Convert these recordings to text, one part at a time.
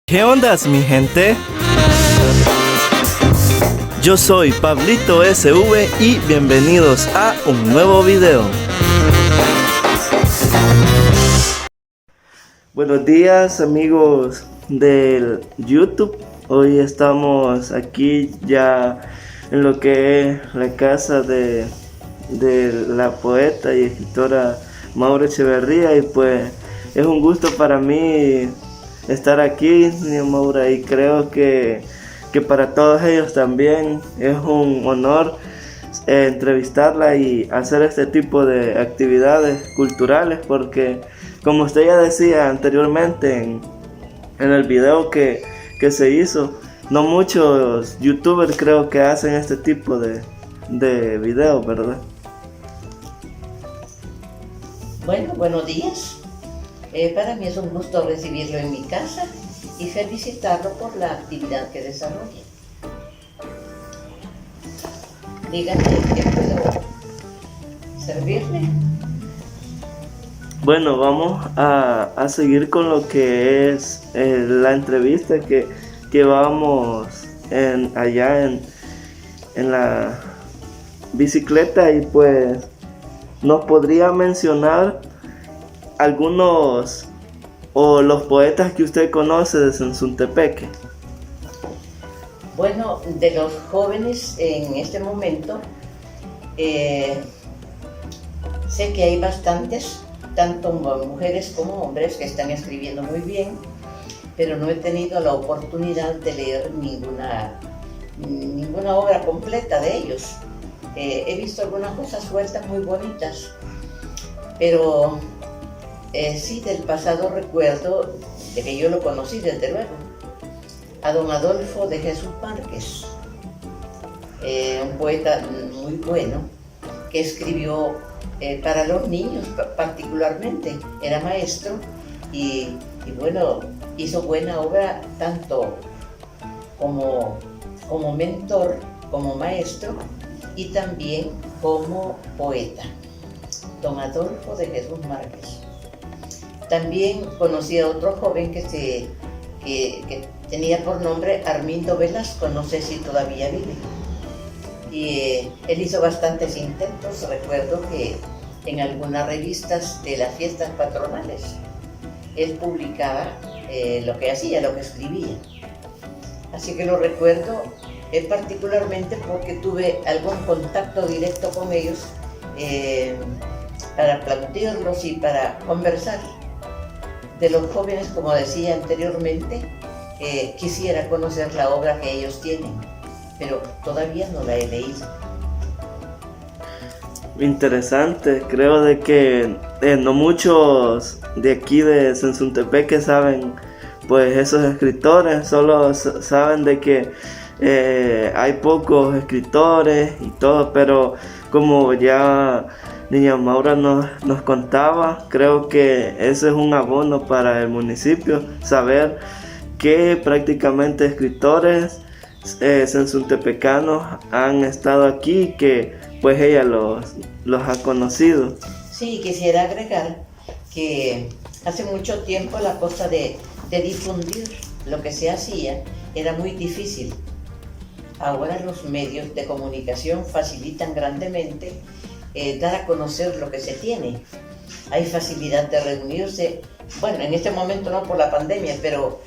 ¿Qué ondas, mi gente? Yo soy Pablito SV y bienvenidos a un nuevo video. Buenos días, amigos del YouTube. Hoy estamos aquí ya en lo que es la casa de la poeta y escritora Maura Echeverría, y pues es un gusto para mí estar aquí, doña Maura, y creo que para todos ellos también es un honor entrevistarla y hacer este tipo de actividades culturales, porque como usted ya decía anteriormente en el video que se hizo, no muchos youtubers creo que hacen este tipo de videos, ¿verdad? Bueno, buenos días. Para mí es un gusto recibirlo en mi casa y felicitarlo por la actividad que desarrolla. Dígame, ¿qué puedo servirle? Bueno, vamos a seguir con lo que es la entrevista que vamos allá en la bicicleta, y pues nos podría mencionar algunos o los poetas que usted conoce de Sensuntepeque. Bueno, de los jóvenes en este momento, sé que hay bastantes, tanto mujeres como hombres, que están escribiendo muy bien, pero no he tenido la oportunidad de leer ninguna obra completa de ellos. He visto algunas cosas sueltas muy bonitas, pero sí, del pasado recuerdo, de que yo lo conocí desde luego, a don Adolfo de Jesús Márquez, un poeta muy bueno que escribió para los niños particularmente. Era maestro y bueno, hizo buena obra tanto como mentor, como maestro y también como poeta. Don Adolfo de Jesús Márquez. También conocí a otro joven que tenía por nombre Armindo Velasco, no sé si todavía vive. Y él hizo bastantes intentos. Recuerdo que en algunas revistas de las fiestas patronales él publicaba lo que hacía, lo que escribía. Así que lo recuerdo particularmente porque tuve algún contacto directo con ellos para plantearlos y para conversar. De los jóvenes, como decía anteriormente, quisiera conocer la obra que ellos tienen, pero todavía no la he leído. Interesante, creo de que no muchos de aquí de Sensuntepeque saben pues esos escritores, solo saben de que hay pocos escritores y todo, pero como ya niña Maura nos contaba, creo que ese es un abono para el municipio, saber que prácticamente escritores sensuntepecanos han estado aquí, que pues ella los ha conocido. Sí, quisiera agregar que hace mucho tiempo la cosa de difundir lo que se hacía era muy difícil. Ahora los medios de comunicación facilitan grandemente dar a conocer lo que se tiene. Hay facilidad de reunirse, bueno, en este momento no por la pandemia, pero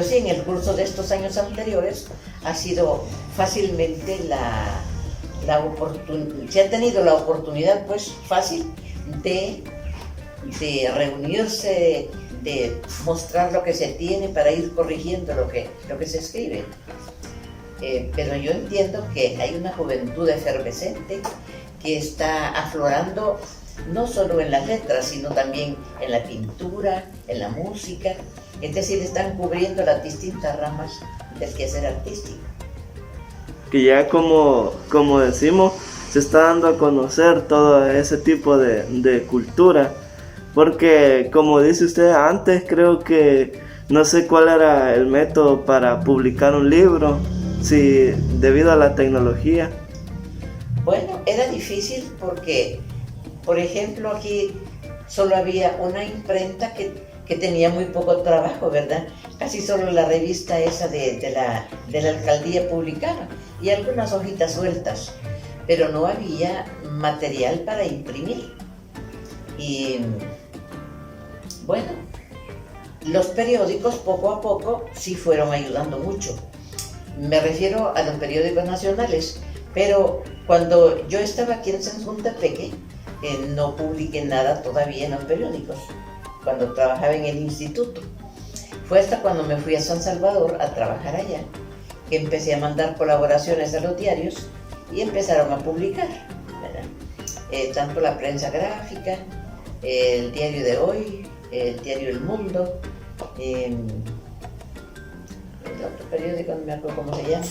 sí en el curso de estos años anteriores ha sido fácilmente se ha tenido la oportunidad pues fácil de reunirse, de mostrar lo que se tiene para ir corrigiendo lo que se escribe. Pero yo entiendo que hay una juventud efervescente que está aflorando no solo en las letras, sino también en la pintura, en la música, es decir, están cubriendo las distintas ramas del quehacer artístico. Que ya como decimos, se está dando a conocer todo ese tipo de cultura, porque como dice usted antes, creo que no sé cuál era el método para publicar un libro, si debido a la tecnología. Bueno, era difícil porque, por ejemplo, aquí solo había una imprenta que tenía muy poco trabajo, ¿verdad? casi solo la revista esa de la alcaldía publicaba y algunas hojitas sueltas, pero no había material para imprimir. Y bueno, los periódicos poco a poco sí fueron ayudando mucho. Me refiero a los periódicos nacionales, pero cuando yo estaba aquí en Sensuntepeque, no publiqué nada todavía en los periódicos, cuando trabajaba en el instituto. Fue hasta cuando me fui a San Salvador a trabajar allá, que empecé a mandar colaboraciones a los diarios y empezaron a publicar, ¿verdad? Tanto la prensa gráfica, el diario de hoy, el diario El Mundo, el otro periódico, no me acuerdo cómo se llama,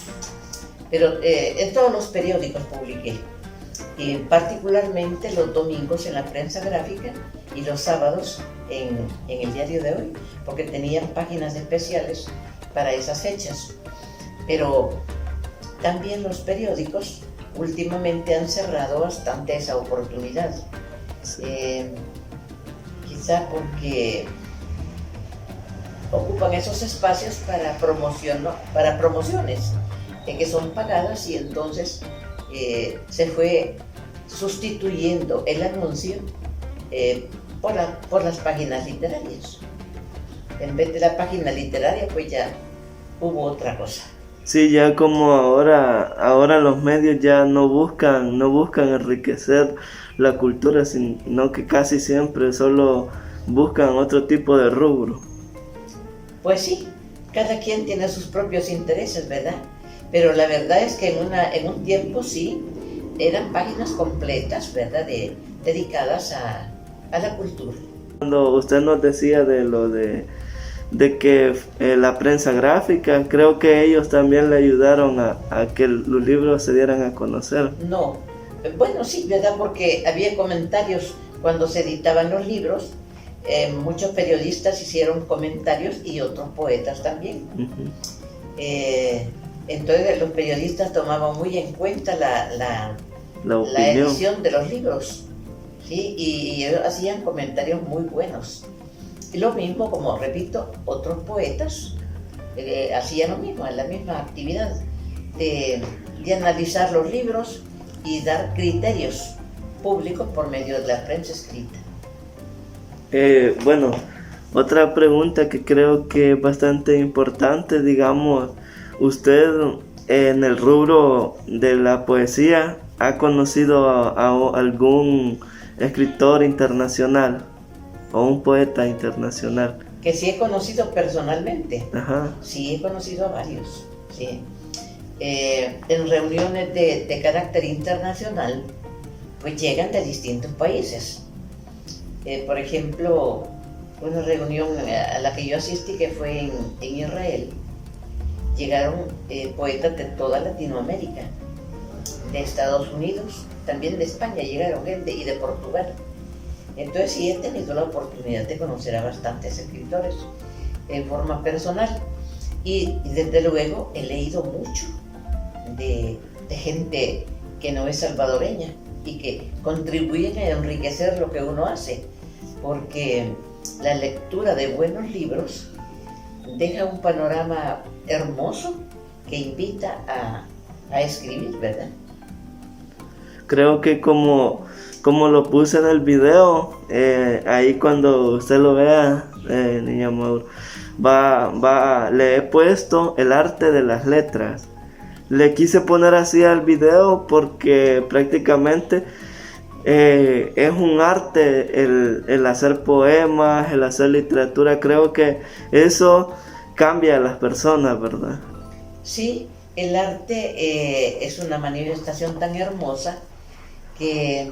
pero en todos los periódicos publiqué, particularmente los domingos en la prensa gráfica y los sábados en el diario de hoy, porque tenían páginas especiales para esas fechas. Pero también los periódicos últimamente han cerrado bastante esa oportunidad, quizá porque ocupan esos espacios para promoción, ¿no? Para promociones que son pagadas, y entonces se fue sustituyendo el anuncio por las páginas literarias. En vez de la página literaria, pues ya hubo otra cosa. Sí, ya como ahora los medios ya no buscan enriquecer la cultura, sino que casi siempre solo buscan otro tipo de rubro. Pues sí, cada quien tiene sus propios intereses, ¿verdad? Pero la verdad es que en un tiempo sí, eran páginas completas, ¿verdad? Dedicadas a la cultura. Cuando usted nos decía de que la prensa gráfica, creo que ellos también le ayudaron a que los libros se dieran a conocer. No, bueno sí, ¿verdad? Porque había comentarios cuando se editaban los libros, muchos periodistas hicieron comentarios y otros poetas también. Uh-huh. Entonces los periodistas tomaban muy en cuenta la edición de los libros, ¿sí? Y ellos hacían comentarios muy buenos. Y lo mismo, como repito, otros poetas hacían lo mismo, la misma actividad de analizar los libros y dar criterios públicos por medio de la prensa escrita. Bueno, otra pregunta que creo que es bastante importante, digamos, usted en el rubro de la poesía ha conocido a algún escritor internacional o un poeta internacional. Que sí he conocido personalmente. Ajá. Sí he conocido a varios, sí. En reuniones de carácter internacional, pues llegan de distintos países. Por ejemplo, una reunión a la que yo asistí, que fue en Israel, llegaron poetas de toda Latinoamérica, de Estados Unidos, también de España llegaron gente, y de Portugal. Entonces sí he tenido la oportunidad de conocer a bastantes escritores en forma personal, y desde luego he leído mucho de gente que no es salvadoreña y que contribuyen a enriquecer lo que uno hace, porque la lectura de buenos libros deja un panorama hermoso que invita a escribir, ¿verdad? Creo que como lo puse en el video, ahí cuando usted lo vea, niña Mauro, le he puesto el arte de las letras. Le quise poner así al video porque prácticamente es un arte el hacer poemas, el hacer literatura. Creo que eso cambia a las personas, ¿verdad? Sí, el arte es una manifestación tan hermosa que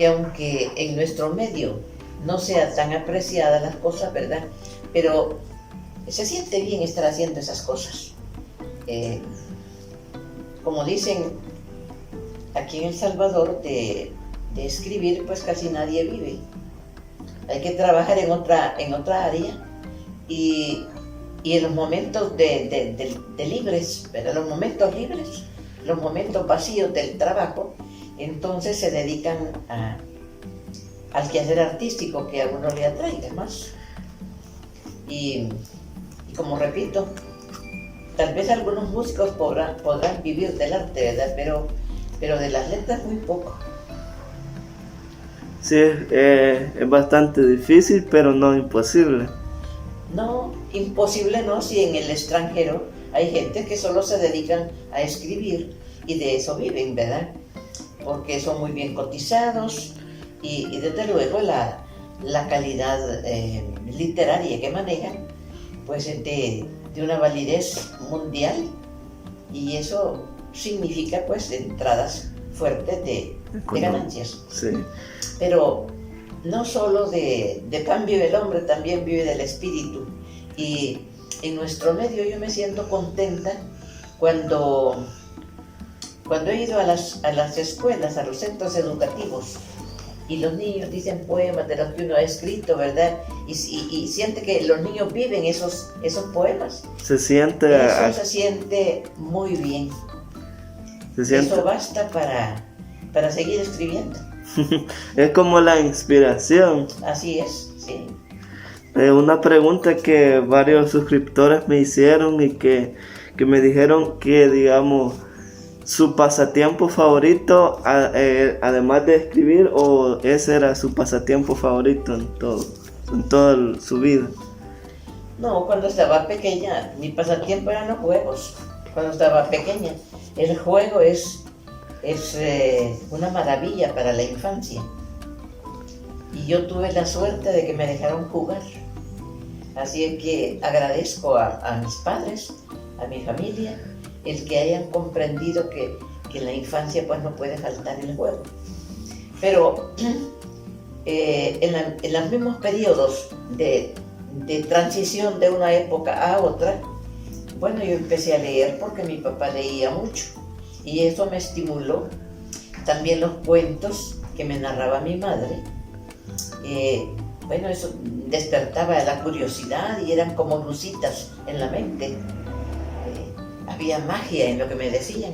aunque en nuestro medio no sea tan apreciada las cosas, ¿verdad? Pero se siente bien estar haciendo esas cosas. Como dicen aquí en El Salvador, de escribir pues casi nadie vive. Hay que trabajar en otra área, y en los momentos de libres, ¿verdad? Los momentos libres, los momentos vacíos del trabajo, entonces se dedican al quehacer artístico que a uno le atraiga más. Y, y como repito, tal vez algunos músicos podrán vivir del arte, ¿verdad? Pero de las letras muy poco. Sí, es bastante difícil, pero no imposible. No, imposible no, si en el extranjero hay gente que solo se dedican a escribir y de eso viven, ¿verdad? Porque son muy bien cotizados y desde luego la calidad literaria que manejan pues es de una validez mundial, y eso significa pues entradas fuertes de ganancias. Sí. Pero no solo de pan vive el hombre, también vive del espíritu. Y en nuestro medio yo me siento contenta cuando he ido a las escuelas, a los centros educativos, y los niños dicen poemas de los que uno ha escrito, ¿verdad? Y siente que los niños viven esos poemas. Se siente muy bien. Se siente... Eso basta para seguir escribiendo. Es como la inspiración. Así es, sí. Una pregunta que varios suscriptores me hicieron y que me dijeron que, digamos, su pasatiempo favorito, además de escribir, o ese era su pasatiempo favorito en toda su vida. No, cuando estaba pequeña, mi pasatiempo eran los juegos. Cuando estaba pequeña, el juego es una maravilla para la infancia. Y yo tuve la suerte de que me dejaron jugar. Así es que agradezco a mis padres, a mi familia, el que hayan comprendido que en la infancia pues no puede faltar el juego. Pero en los mismos periodos de transición de una época a otra, bueno, yo empecé a leer porque mi papá leía mucho y eso me estimuló. También los cuentos que me narraba mi madre, bueno, eso despertaba la curiosidad y eran como lucitas en la mente. Había magia en lo que me decían.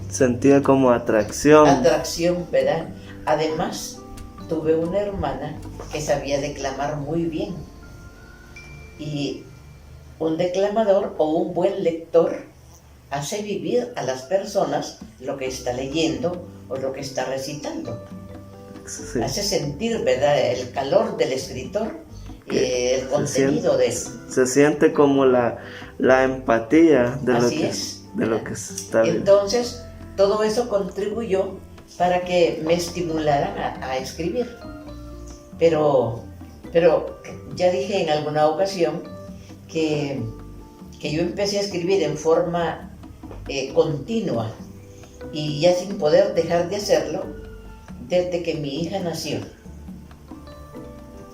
Sentía como atracción. Atracción, ¿verdad? Además, tuve una hermana que sabía declamar muy bien. Y un declamador o un buen lector hace vivir a las personas lo que está leyendo o lo que está recitando. Sí. Hace sentir, ¿verdad?, el calor del escritor, el contenido de él. Se siente como la empatía de lo que se está viendo. Entonces, todo eso contribuyó para que me estimularan a escribir. Pero ya dije en alguna ocasión que yo empecé a escribir en forma continua y ya sin poder dejar de hacerlo desde que mi hija nació.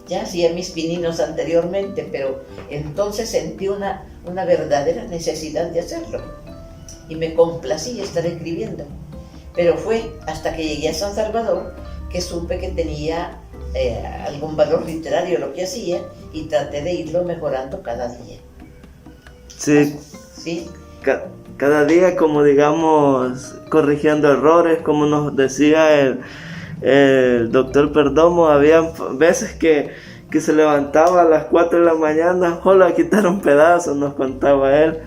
Ya hacía mis pininos anteriormente, pero entonces sentí una verdadera necesidad de hacerlo y me complacía estar escribiendo. Pero fue hasta que llegué a San Salvador que supe que tenía algún valor literario lo que hacía y traté de irlo mejorando cada día. Sí. ¿Sí? Cada día, como digamos, corrigiendo errores, como nos decía el doctor Perdomo, había veces que se levantaba a las 4 de la mañana, hola, quitaron pedazos, nos contaba él.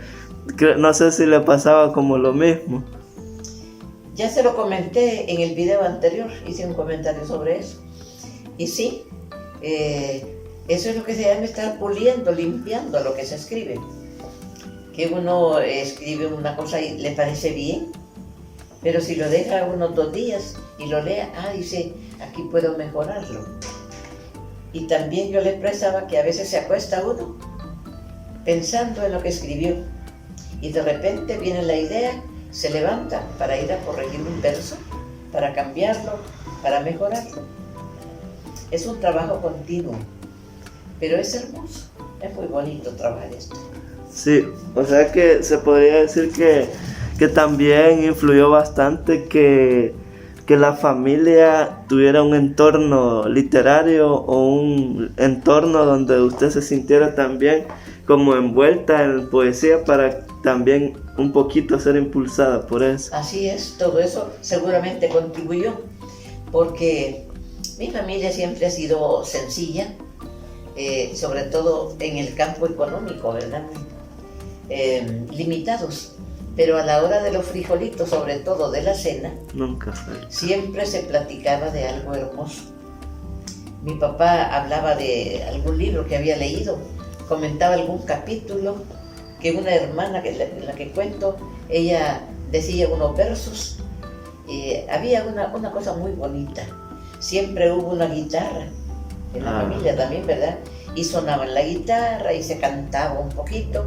No sé si le pasaba como lo mismo. Ya se lo comenté en el video anterior, hice un comentario sobre eso. Y sí, eso es lo que se llama estar puliendo, limpiando lo que se escribe. Que uno escribe una cosa y le parece bien, pero si lo deja unos 2 días y lo lea, dice, aquí puedo mejorarlo. Y también yo le expresaba que a veces se acuesta uno pensando en lo que escribió y de repente viene la idea, se levanta para ir a corregir un verso, para cambiarlo, para mejorarlo. Es un trabajo continuo, pero es hermoso, es muy bonito trabajar esto. Sí, o sea que se podría decir que también influyó bastante que la familia tuviera un entorno literario o un entorno donde usted se sintiera también como envuelta en poesía para también un poquito ser impulsada por eso. Así es, todo eso seguramente contribuyó, porque mi familia siempre ha sido sencilla, sobre todo en el campo económico, ¿verdad? Limitados. Pero a la hora de los frijolitos, sobre todo de la cena, nunca falta. Siempre se platicaba de algo hermoso. Mi papá hablaba de algún libro que había leído, comentaba algún capítulo, que una hermana, la que cuento, ella decía unos versos. Había una cosa muy bonita. Siempre hubo una guitarra en la familia también, ¿verdad? Y sonaba la guitarra y se cantaba un poquito.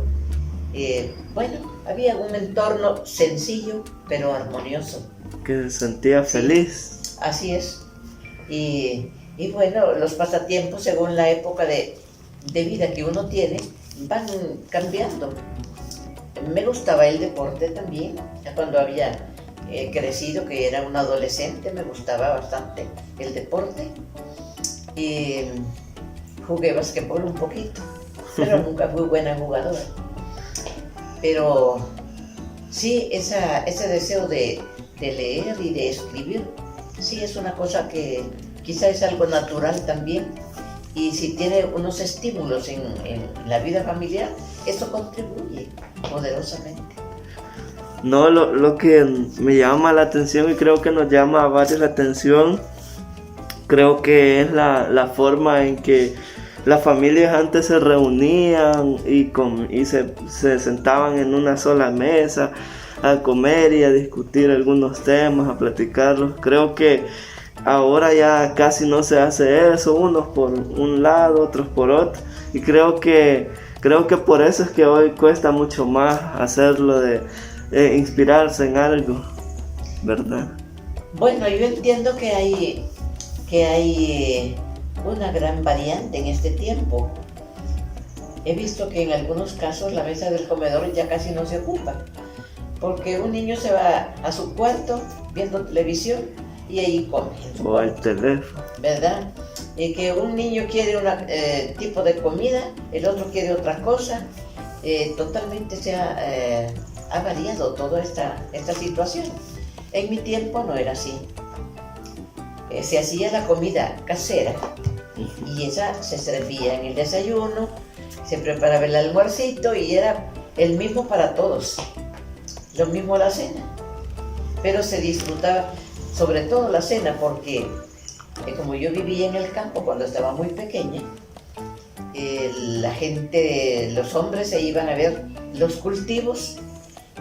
Bueno, había un entorno sencillo, pero armonioso. Que se sentía feliz. Así es. Y bueno, los pasatiempos, según la época de vida que uno tiene, van cambiando. Me gustaba el deporte también. Ya cuando había crecido, que era un adolescente, me gustaba bastante el deporte. Y jugué basquetbol un poquito, pero nunca fui buena jugadora. Pero sí, ese deseo de leer y de escribir, sí es una cosa que quizá es algo natural también. Y si tiene unos estímulos en la vida familiar, eso contribuye poderosamente. No, lo que me llama la atención y creo que nos llama a varios la atención, creo que es la forma en que las familias antes se reunían y se sentaban en una sola mesa a comer y a discutir algunos temas, a platicarlos. Creo que ahora ya casi no se hace eso, unos por un lado, otros por otro, y creo que por eso es que hoy cuesta mucho más hacerlo de inspirarse en algo, ¿verdad? Bueno, yo entiendo que hay una gran variante en este tiempo. He visto que en algunos casos la mesa del comedor ya casi no se ocupa, porque un niño se va a su cuarto viendo televisión y ahí come. O al teléfono. ¿Verdad? Y que un niño quiere un tipo de comida, el otro quiere otra cosa. Totalmente ha variado toda esta situación. En mi tiempo no era así. Se hacía la comida casera y esa se servía en el desayuno, se preparaba el almuercito y era el mismo para todos, lo mismo la cena, pero se disfrutaba sobre todo la cena porque como yo vivía en el campo cuando estaba muy pequeña, la gente, los hombres se iban a ver los cultivos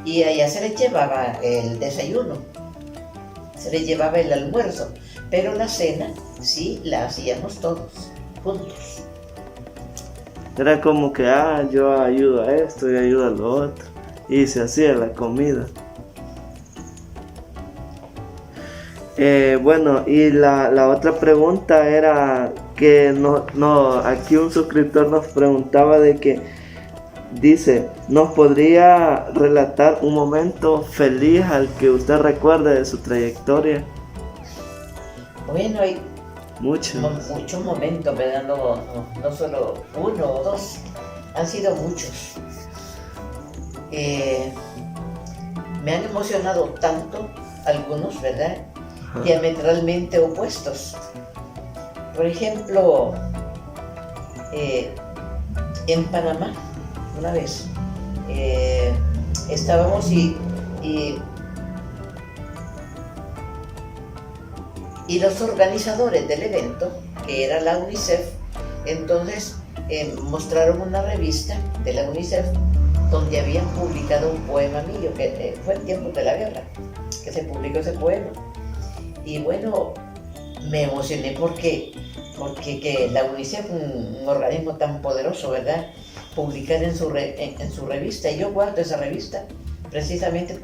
y allá se les llevaba el desayuno, se les llevaba el almuerzo, pero la cena sí la hacíamos todos juntos. Era como que, yo ayudo a esto y ayudo a lo otro, y se hacía la comida. Bueno, y la otra pregunta era que aquí un suscriptor nos preguntaba de que dice, ¿nos podría relatar un momento feliz al que usted recuerde de su trayectoria? Bueno, hay muchos momentos, ¿verdad? No solo uno o dos, han sido muchos. Me han emocionado tanto algunos, ¿verdad? Ajá. Diametralmente opuestos. Por ejemplo, en Panamá, una vez, estábamos y los organizadores del evento, que era la UNICEF, entonces mostraron una revista de la UNICEF donde habían publicado un poema mío, que fue en tiempos de la guerra, que se publicó ese poema. Y bueno, me emocioné porque que la UNICEF, un organismo tan poderoso, ¿verdad?, publicar en su revista. Y yo guardo esa revista precisamente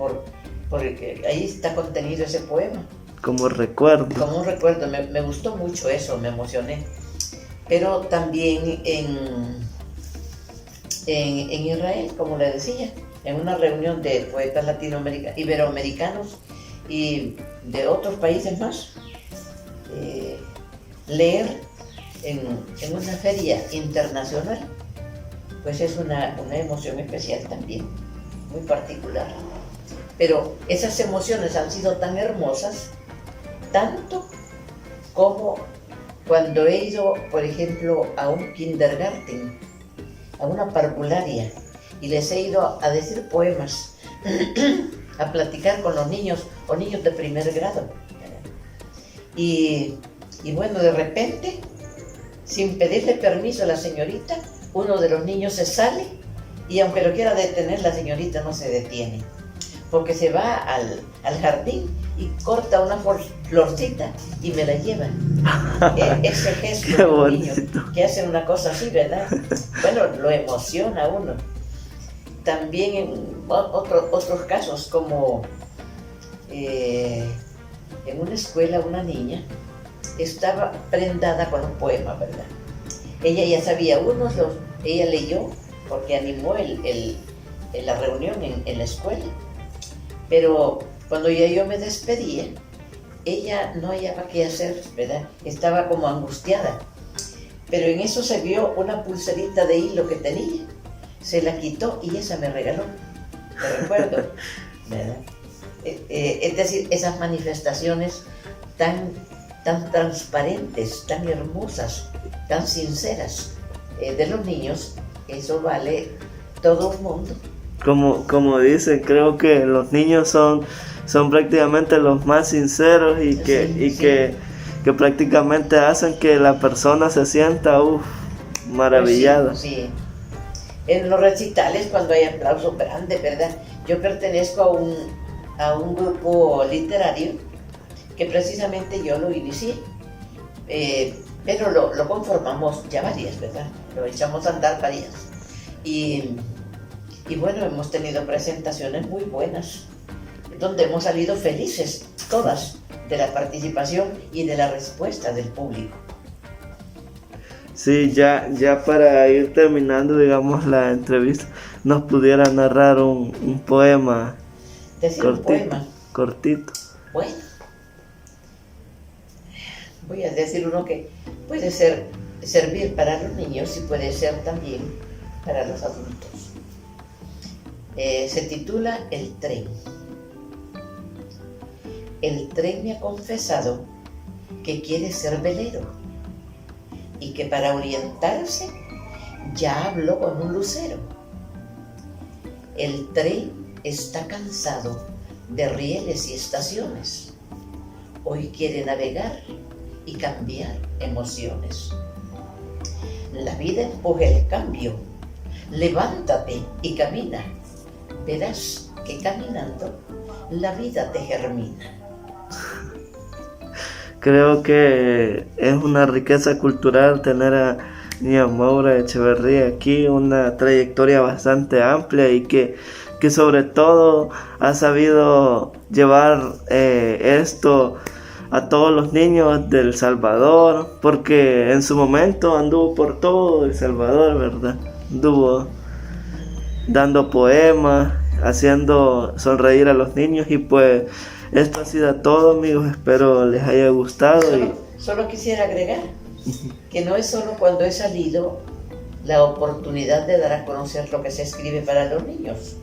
porque ahí está contenido ese poema. Como recuerdo. Como un recuerdo, me gustó mucho eso, me emocioné. Pero también en Israel, como le decía, en una reunión de poetas iberoamericanos y de otros países más, leer en una feria internacional, pues es una emoción especial también, muy particular. Pero esas emociones han sido tan hermosas, tanto como cuando he ido, por ejemplo, a un kindergarten, a una parvularia, y les he ido a decir poemas, a platicar con los niños o niños de primer grado. Y bueno, de repente, sin pedirle permiso a la señorita, uno de los niños se sale y aunque lo quiera detener, la señorita no se detiene, porque se va al jardín y corta una florcita y me la lleva. Ese gesto de un niño que hace una cosa así, ¿verdad? Bueno, lo emociona a uno. También en otros casos, como en una escuela una niña estaba prendada con un poema, ¿verdad? Ella ya sabía unos, ella leyó porque animó la reunión en la escuela, pero cuando ya yo me despedía, ella no hallaba qué hacer, ¿verdad? Estaba como angustiada, pero en eso se vio una pulserita de hilo que tenía, se la quitó y esa me regaló, te recuerdo, ¿verdad? Es decir, esas manifestaciones tan transparentes, tan hermosas, tan sinceras de los niños, eso vale todo el mundo. Como dicen, creo que los niños son prácticamente los más sinceros y que prácticamente hacen que la persona se sienta maravillada. Pues sí. En los recitales, cuando hay aplausos grandes, ¿verdad? Yo pertenezco a un grupo literario que precisamente yo lo inicié, pero lo conformamos ya varias, ¿verdad? Lo echamos a andar varias. Y bueno, hemos tenido presentaciones muy buenas, donde hemos salido felices, todas, de la participación y de la respuesta del público. Sí, ya para ir terminando, digamos, la entrevista, ¿nos pudiera narrar un poema? Decir cortito, un poema. Cortito. Bueno, voy a decir uno que puede servir para los niños y puede ser también para los adultos. Se titula El tren. El tren me ha confesado que quiere ser velero y que para orientarse ya habló con un lucero. El tren está cansado de rieles y estaciones. Hoy quiere navegar y cambiar emociones. La vida empuja el cambio. Levántate y camina. Verás que caminando la vida te germina. Creo que es una riqueza cultural tener a Niña Maura Echeverría aquí, una trayectoria bastante amplia y que sobre todo ha sabido llevar esto a todos los niños de El Salvador, porque en su momento anduvo por todo El Salvador, ¿verdad? Anduvo dando poemas, haciendo sonreír a los niños y pues esto ha sido todo, amigos, espero les haya gustado. Solo quisiera agregar que no es solo cuando he salido la oportunidad de dar a conocer lo que se escribe para los niños,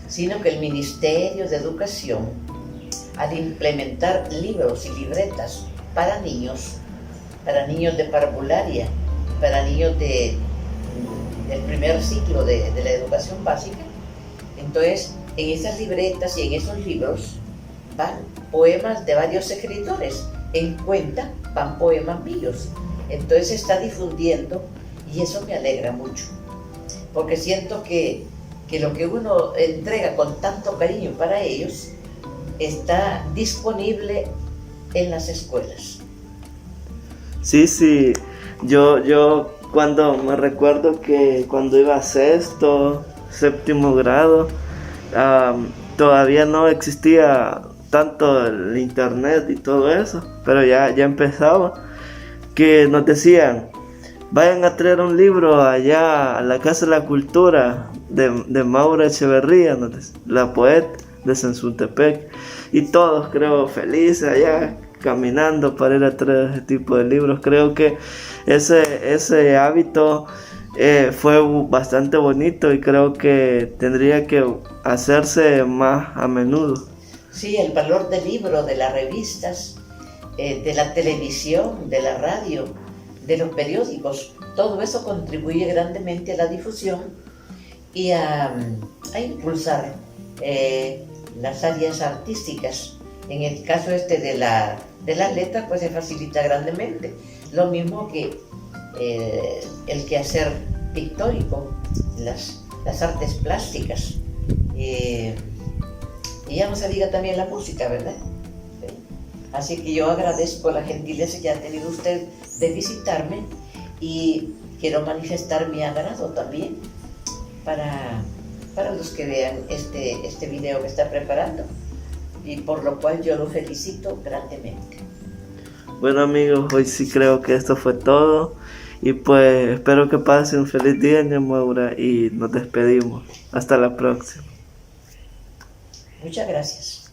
sino que el Ministerio de Educación, al implementar libros y libretas para niños de parvularia, para niños del primer ciclo de la educación básica, entonces en esas libretas y en esos libros van poemas de varios escritores, en cuenta van poemas míos, entonces se está difundiendo y eso me alegra mucho, porque siento que lo que uno entrega con tanto cariño para ellos está disponible en las escuelas. Sí, yo cuando me recuerdo que cuando iba a sexto, séptimo grado, todavía no existía tanto el internet y todo eso, pero ya empezaba, que nos decían, vayan a traer un libro allá a la Casa de la Cultura de Maura Echeverría, la poeta de Sensuntepec, y todos creo felices allá caminando para ir a traer ese tipo de libros. Creo que ese hábito fue bastante bonito y creo que tendría que hacerse más a menudo. Sí, el valor del libro, de las revistas, de la televisión, de la radio, de los periódicos. Todo eso contribuye grandemente a la difusión y a impulsar las áreas artísticas. En el caso de las letras, pues se facilita grandemente. Lo mismo que el quehacer pictórico, las artes plásticas. Y ya no se diga también la música, ¿verdad? ¿Sí? Así que yo agradezco la gentileza que ha tenido usted de visitarme y quiero manifestar mi agrado también para los que vean este video que está preparando, y por lo cual yo lo felicito grandemente. Bueno amigos, hoy sí creo que esto fue todo y pues espero que pasen un feliz día, ña Maura, y nos despedimos. Hasta la próxima. Muchas gracias.